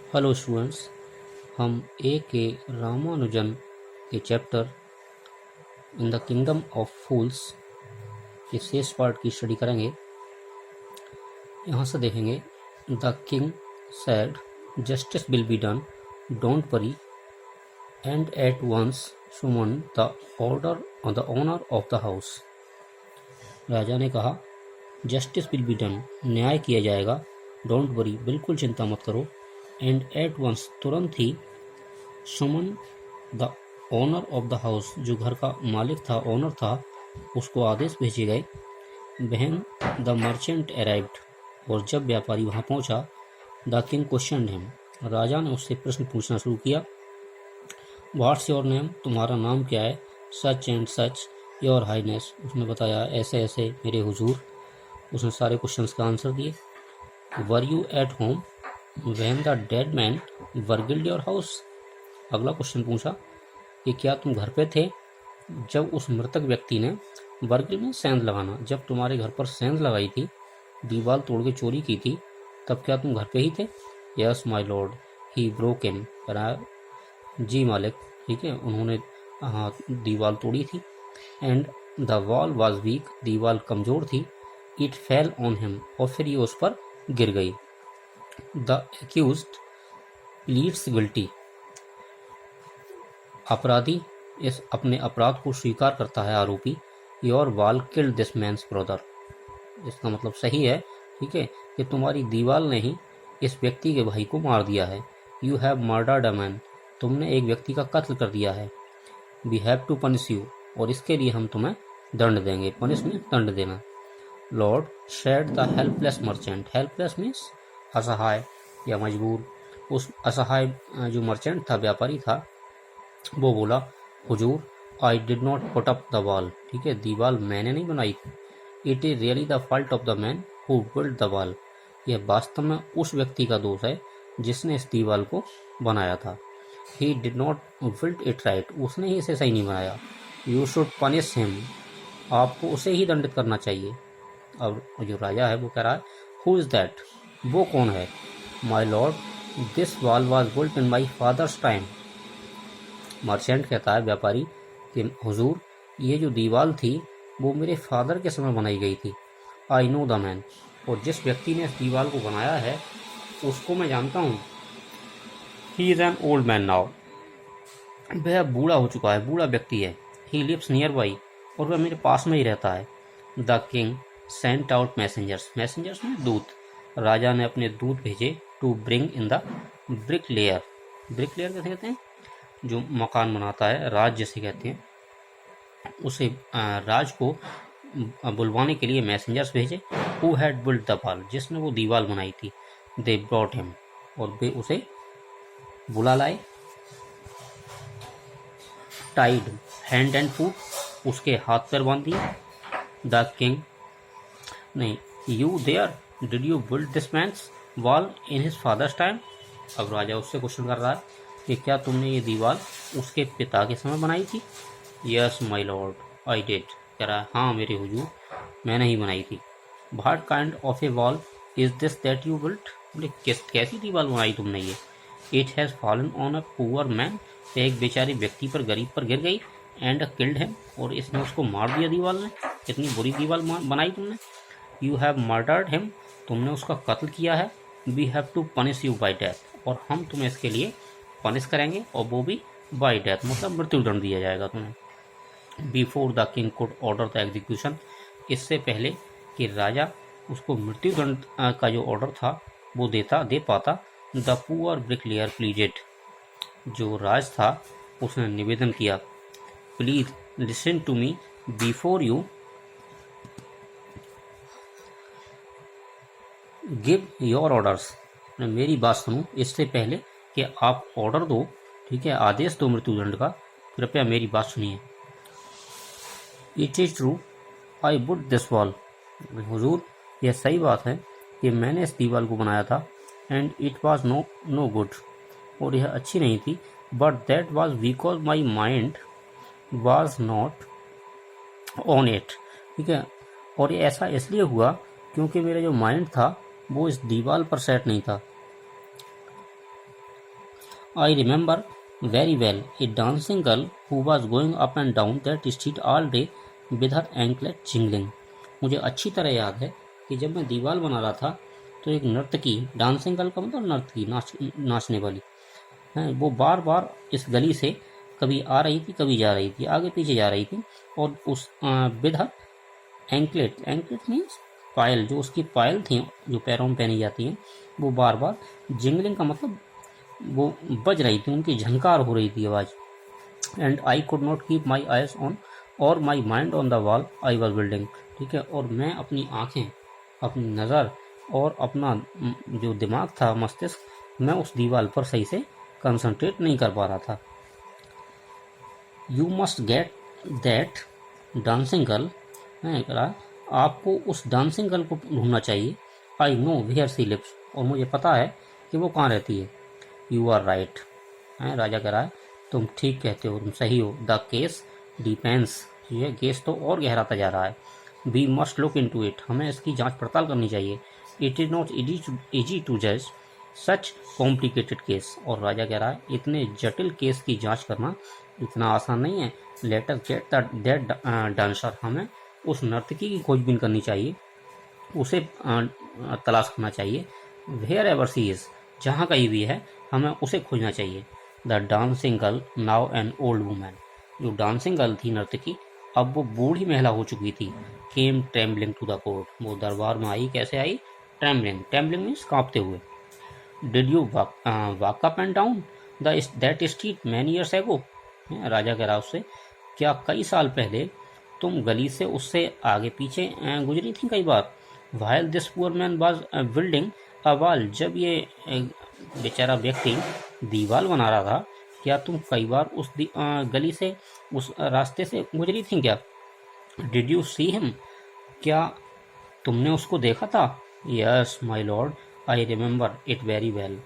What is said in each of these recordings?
Hello students, हम ए K Ramanujan के chapter in the kingdom of fools के शेष पार्ट की स्टडी करेंगे। यहाँ से देखेंगे the king said justice will be done, don't worry and at once summon the order the owner of the house. राजा ने कहा जस्टिस विल बी डन, न्याय किया जाएगा, डोंट वरी, बिल्कुल चिंता मत करो, एंड एट वंस, तुरंत ही, summon the owner of the house, जो घर का मालिक था, ओनर था, उसको आदेश भेजे गए। बहन द मर्चेंट अराइव्ड, और जब व्यापारी वहां पहुंचा, द किंग क्वेश्चनड हिम, राजा ने उससे प्रश्न पूछना शुरू किया। व्हाट्स योर नेम, तुम्हारा नाम क्या है। Such and such your highness, उसने बताया ऐसे ऐसे मेरे हुजूर। उसने सारे क्वेश्चंस का आंसर दिए। Were you at home when the dead man burgled your house, अगला क्वेश्चन पूछा कि क्या तुम घर पे थे जब उस मृतक व्यक्ति ने, वर्गिल में सेंध लगाना, जब तुम्हारे घर पर सेंध लगाई थी, दीवार तोड़ के चोरी की थी, तब क्या तुम घर पे ही थे। Yes my lord he broke in, जी मालिक, ठीक है, उन्होंने दीवार तोड़ी थी। And the wall was weak, दीवार कमजोर थी। इट फेल ऑन हिम, और फिर ये उस पर गिर गई। द एक्यूज्ड प्लीड्स गिल्टी, अपराधी इस अपने अपराध को स्वीकार करता है, आरोपी। Your wall killed this man's brother, इसका मतलब सही है, ठीक है, कि तुम्हारी दीवार ने ही इस व्यक्ति के भाई को मार दिया है। You have murdered a man, तुमने एक व्यक्ति का कत्ल कर दिया है। We have to punish you, और इसके लिए हम तुम्हें दंड देंगे। पनिश मीन्स दंड देना। Lord said the helpless merchant, helpless means असहाय या मजबूर। उस असहाय जो मर्चेंट था, व्यापारी था, वो बोला हुजूर I did not put up the wall, ठीक है, दीवार मैंने नहीं बनाई थी। It is really the fault of the man who build the wall, यह वास्तव में उस व्यक्ति का दोष है जिसने इस दीवार को बनाया था। He did not build it right, उसने ही इसे सही नहीं बनाया। यू शुड पनिश हिम, आपको उसे ही दंडित करना चाहिए। अब जो राजा है वो कह रहा है हु इज दैट, वो कौन है। My Lord this wall was built in my father's time, merchant कहता है, व्यापारी, कि हुजूर ये जो दीवार थी वो मेरे फादर के समय बनाई गई थी। आई नो द मैन, और जिस व्यक्ति ने इस दीवार को बनाया है उसको मैं जानता हूँ। He is an old man now, वह बूढ़ा हो चुका है, बूढ़ा व्यक्ति है। ही लिव्स नियर बाई, और वह मेरे पास में ही रहता है। The king sent out messengers, messengers में दूत, राजा ने अपने दूत भेजे, to bring in the bricklayer, bricklayer कैसे कहते हैं, जो मकान बनाता है, राज जिसे कहते हैं, उसे राज को बुलवाने के लिए मैसेंजर्स भेजे। Who had built the wall, जिसने वो दीवार बनाई थी। दे ब्रॉट हिम, और वे उसे बुला लाए। टाइड हैंड एंड फुट, उसके हाथ पैर बांध दिए। द किंग, नहीं, you there did you build this man's wall in his father's time, अब राजा उससे क्वेश्चन कर रहा है कि क्या तुमने ये दीवार उसके पिता के समय बनाई थी। Yes my Lord I did, कह रहा है हाँ मेरे हुजूर, मैंने ही बनाई थी। What kind of A wall is this that you built, बोले कैसी दीवार बनाई तुमने ये। It has fallen on a poor man, एक बेचारे व्यक्ति पर, गरीब पर गिर गई। एंड किल्ड हिम, और इसने उसको मार दिया दीवार ने। कितनी बुरी दीवार बनाई तुमने। यू हैव मर्डर्ड हिम, तुमने उसका कत्ल किया है। We have to punish you by death, और हम तुम्हें इसके लिए पनिश करेंगे, और वो भी बाई डेथ, मतलब मृत्युदंड दिया जाएगा तुम्हें। Before the king could order the execution, इससे पहले कि राजा उसको मृत्युदंड का जो ऑर्डर था वो दे पाता। द पुअर ब्रिकलेयर प्लीजेड, जो राज था उसने निवेदन किया, please listen to me before you give your orders, मेरी बात सुनो इससे पहले कि आप ऑर्डर दो, ठीक है, आदेश दो मृत्युदंड का, कृपया मेरी बात सुनिए। It is true I built this wall, हुजूर यह सही बात है कि मैंने इस दीवार को बनाया था। And it was no good, और यह अच्छी नहीं थी। But that was because my mind was not on it, ठीक है, और ये ऐसा इसलिए हुआ क्योंकि मेरा जो माइंड था वो इस दीवार पर सेट नहीं था। I remember very well a dancing girl who was going up and down that street all day with her anklet jingling. मुझे अच्छी तरह याद है कि जब मैं दीवार बना रहा था तो एक नर्तकी, डांसिंग गर्ल का मतलब नर्तकी, नाचने वाली है, वो बार बार इस गली से कभी आ रही थी कभी जा रही थी, आगे पीछे जा रही थी, और उस with her anklet, anklet means पायल, जो उसकी पायल थी जो पैरों में पहनी जाती हैं, वो बार बार, जिंगलिंग का मतलब वो बज रही थी, उनकी झनकार हो रही थी आवाज़। And I could not keep my eyes on or my mind on the wall I was building. ठीक है, और मैं अपनी आँखें, अपनी नज़र और अपना जो दिमाग था, मस्तिष्क, मैं उस दीवार पर सही से कंसंट्रेट नहीं कर पा रहा था। You must get that dancing girl, मैं कह रहा आपको उस डांसिंग गर्ल को ढूंढना चाहिए। I know where she lives, और मुझे पता है कि वो कहाँ रहती है। यू आर राइट, हैं राजा कह रहा है तुम ठीक कहते हो, तुम सही हो। द केस डिपेंड्स, ये केस तो और गहराता जा रहा है। We must look into it, हमें इसकी जांच पड़ताल करनी चाहिए। It is not easy to जज सच कॉम्प्लिकेटेड केस, और राजा कह रहा है इतने जटिल केस की जांच करना इतना आसान नहीं है। Let us get that dancer, हमें उस नर्तकी की खोजबीन करनी चाहिए, उसे तलाश करना चाहिए। वेयर एवर सी इज, जहाँ कहीं भी है हमें उसे खोजना चाहिए। The dancing girl now an old women, जो डांसिंग गर्ल थी नर्तकी, अब वो बूढ़ी महिला हो चुकी थी। केम ट्रेम्बलिंग टू द कोर्ट, वो दरबार में आई, कैसे आई? ट्रेम्बलिंग, ट्रेम्बलिंग मीन्स कांपते हुए। Did you walk up and down that street many years ago, राजा कह रहा उससे क्या कई साल पहले तुम गली से उससे आगे पीछे गुजरी थी कई बार। While this poor man was building a wall, जब ये बेचारा व्यक्ति दीवार बना रहा था, क्या तुम कई बार उस गली से, उस रास्ते से गुजरी थी क्या? डिड यू सी हिम, क्या तुमने उसको देखा था? Yes my Lord, I remember it very well.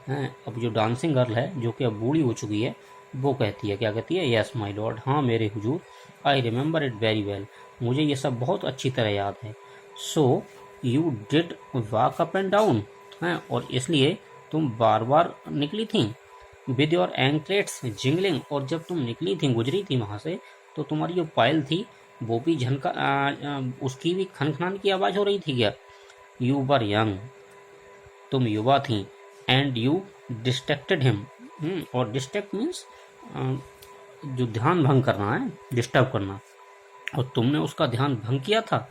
हैं, अब जो डांसिंग गर्ल है, जो कि अब बूढ़ी हो चुकी है, वो कहती है, क्या कहती है? यस माय लॉर्ड, हाँ मेरे हुजूर। I remember it very well, मुझे ये सब बहुत अच्छी तरह याद है। So you did walk up and down, हैं, और इसलिए तुम बार बार निकली थी। विद योर एंकलेट्स जिंगलिंग, और जब तुम निकली थी, गुजरी थी वहाँ से, तो तुम्हारी जो पायल थी वो भी झनका, उसकी भी खनखनान की आवाज़ हो रही थी क्या? यू वर यंग, तुम युवा थी। एंड यू डिस्ट्रैक्टेड हिम, और डिस्ट्रैक्ट मीन्स जो ध्यान भंग करना है, डिस्टर्ब करना, और तुमने उसका ध्यान भंग किया था।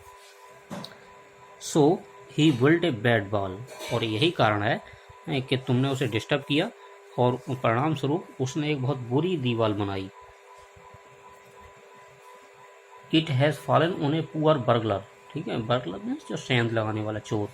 सो ही विल्ड ए बैड बॉल, और यही कारण है कि तुमने उसे डिस्टर्ब किया, और परिणाम स्वरूप उसने एक बहुत बुरी दीवार बनाई। It has fallen on a poor burglar, ठीक है, बर्गलर मीन्स जो सेंध लगाने वाला चोर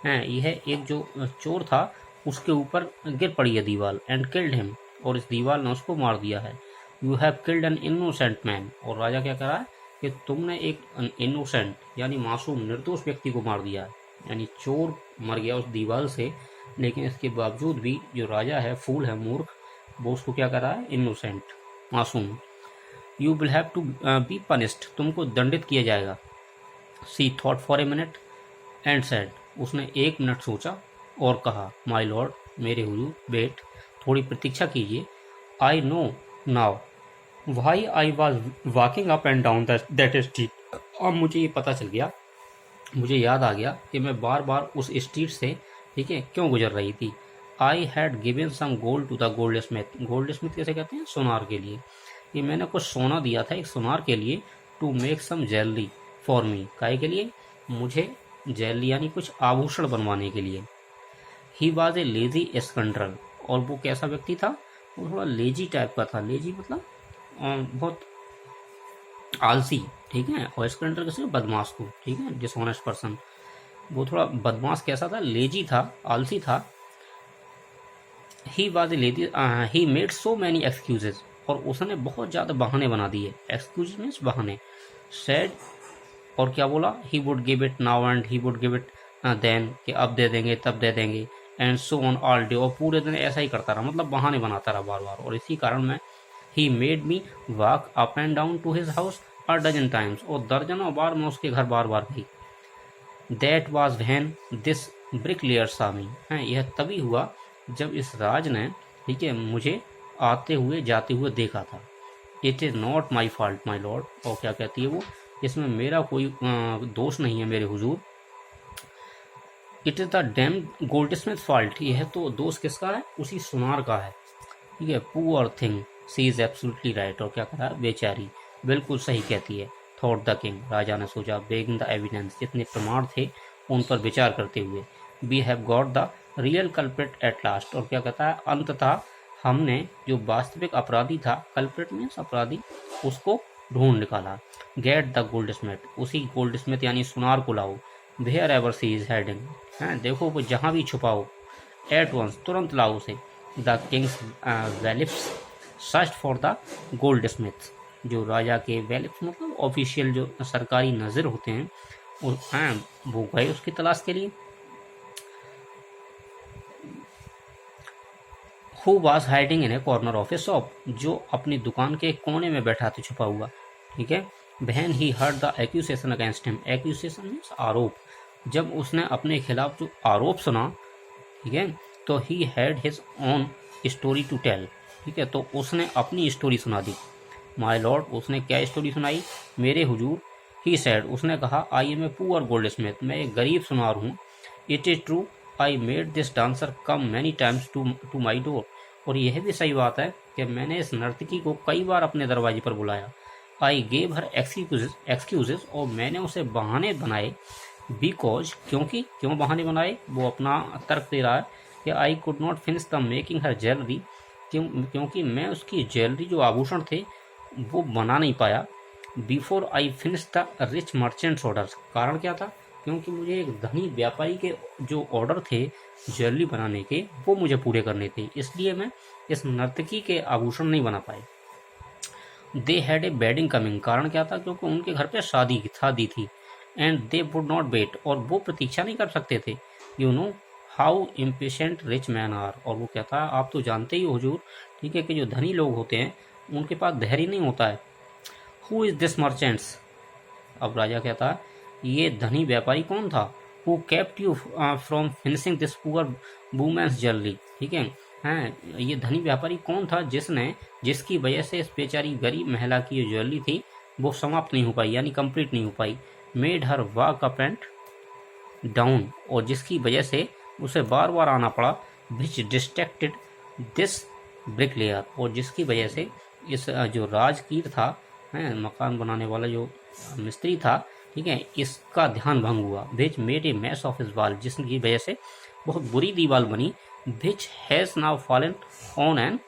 है। यह एक जो चोर था उसके ऊपर गिर पड़ी है दीवार। एंड किल्ड हिम, और इस दीवार ने उसको मार दिया है। You have killed an innocent man, और राजा क्या कह रहा है कि तुमने एक इनोसेंट यानी मासूम, निर्दोष व्यक्ति को मार दिया है। यानी चोर मर गया उस दीवार से, लेकिन इसके बावजूद भी जो राजा है, फूल है, मूर्ख, वो उसको क्या कर रहा है? इनोसेंट, मासूम। You will have to be punished, तुमको दंडित किया जाएगा। She thought for a minute and said, उसने 1 मिनट सोचा और कहा, माय लॉर्ड, मेरे हुजूर, वेट, थोड़ी प्रतीक्षा कीजिए। I know now why I was walking up and down that street, अब मुझे ये पता चल गया, मुझे याद आ गया कि मैं बार बार उस स्ट्रीट से, ठीक है, क्यों गुजर रही थी। I had given some gold to the goldsmith, goldsmith कैसे कहते हैं? सोनार के लिए। कि मैंने कुछ सोना दिया था एक सोनार के लिए। To make some jewellery for me, काहे के लिए? मुझे ज्वेलरी यानी कुछ आभूषण बनवाने के लिए। ही वॉज ए लेजी स्कंड्रल, और वो कैसा व्यक्ति था? वो थोड़ा लेजी टाइप का था। लेजी मतलब बहुत आलसी, ठीक है, और स्कंड्रल कैसे? बदमाश को, ठीक है, डिसऑनेस्ट पर्सन। वो थोड़ा बदमाश कैसा था? लेजी था, आलसी था। He was a lazy, he made so many excuses, और उसने बहुत ज़्यादा बहाने बना दिए। एक्सक्यूज मीन्स बहाने। सैड, और क्या बोला? He would give it now and he would give it then, कि अब दे देंगे, तब दे देंगे, and so on all day, और पूरे दिन ऐसा ही करता रहा, मतलब बहाने बनाता रहा बार बार। और इसी कारण मैं, he made me walk up and down to his house a dozen times, और दर्जनों बार मैं उसके घर बार बार गई। That was when this bricklayer Sammy, है, यह तभी हुआ जब इस राज ने ठीक है, मुझे आते हुए जाते हुए देखा था। It is not my fault my lord, और क्या कहती है वो, इसमें मेरा कोई दोष नहीं है मेरे हुजूर। It is the dam Goldsmith fault, यह तो दोष किसका है, उसी सुनार का है। ठीक है, poor thing C is absolutely right, और क्या कहा, बेचारी बिल्कुल सही कहती है। थॉट द किंग, राजा ने सोचा, बेगिंग द एविडेंस, जितने प्रमाण थे उन पर विचार करते हुए। We have got the real culprit at last, और क्या कहता है, अंततः हमने जो वास्तविक अपराधी था, कल्प्रिट मीन्स अपराधी, उसको ढूंढ निकाला। गेट द गोल्ड स्मिथ, उसी गोल्ड स्मिथ यानी सुनार को लाओ। Wherever she is heading, हैं देखो वो जहाँ भी छुपाओ। एट वंस, तुरंत लाओ उसे। द किंग्स वेलिप्स search for the goldsmith, जो राजा के वेलिप्स मतलब ऑफिशियल जो सरकारी नज़र होते हैं, वो गए उसकी तलाश के लिए। Who was hiding in A corner of A shop, जो अपनी दुकान के कोने में बैठा था छुपा हुआ। ठीक है, बहन he heard the accusation against him, accusation means आरोप, जब उसने अपने खिलाफ जो आरोप सुना, ठीक है, तो he had his own story to tell, ठीक है, तो उसने अपनी स्टोरी सुना दी। माय लॉर्ड, उसने क्या स्टोरी सुनाई, मेरे हुजूर। ही सैड, उसने कहा, I am a poor goldsmith, मैं एक गरीब सुनार हूँ। It is true I made this dancer come many times to my door, और यह भी सही बात है कि मैंने इस नर्तकी को कई बार अपने दरवाजे पर बुलाया। आई गेव हर एक्सक्यूजेस, और मैंने उसे बहाने बनाए। बिकॉज, क्योंकि, क्यों बहाने बनाए, वो अपना तर्क दे रहा है कि आई could not finish the making her jewellery, क्योंकि मैं उसकी ज्वेलरी जो आभूषण थे वो बना नहीं पाया। Before I finish the rich merchants orders, कारण क्या था, क्योंकि मुझे एक धनी व्यापारी के जो ऑर्डर थे ज्वेलरी बनाने के, वो मुझे पूरे करने थे, इसलिए मैं इस नर्तकी के आभूषण नहीं बना पाए। They had a wedding coming, कारण क्या था, क्योंकि उनके घर पे शादी थी। And they would not wait, और वो प्रतीक्षा नहीं कर सकते थे। You know how impatient rich man are, और वो कहता है, आप तो जानते ही हो हुजूर, ठीक है, कि जो धनी लोग होते हैं उनके पास धैर्य नहीं होता है। हु इज दिस मर्चेंट्स, अब राजा कहता है, ये धनी व्यापारी कौन था। Who kept you from finishing this poor woman's jewellery, ठीक है, हैं ये धनी व्यापारी कौन था जिसकी वजह से इस बेचारी गरीब महिला की जो ज्वेलरी थी वो समाप्त नहीं हो पाई, यानी कंप्लीट नहीं हो पाई। Made her walk up and down, और जिसकी वजह से उसे बार बार आना पड़ा। विच डिस्ट्रैक्टेड दिस ब्रिकलेयर, और जिसकी वजह से इस जो राजकीर था, हैं मकान बनाने वाला जो मिस्त्री था, ठीक है, इसका ध्यान भंग हुआ। Which made a mass of his wall, जिसकी वजह से बहुत बुरी दीवार बनी। Which has now fallen on an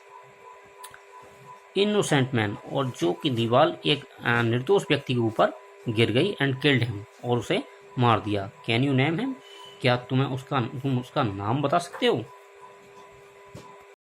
innocent man, और जो कि दीवार एक निर्दोष व्यक्ति के ऊपर गिर गई। एंड किल्ड हिम, और उसे मार दिया। कैन यू नेम हिम, क्या तुम उसका नाम बता सकते हो।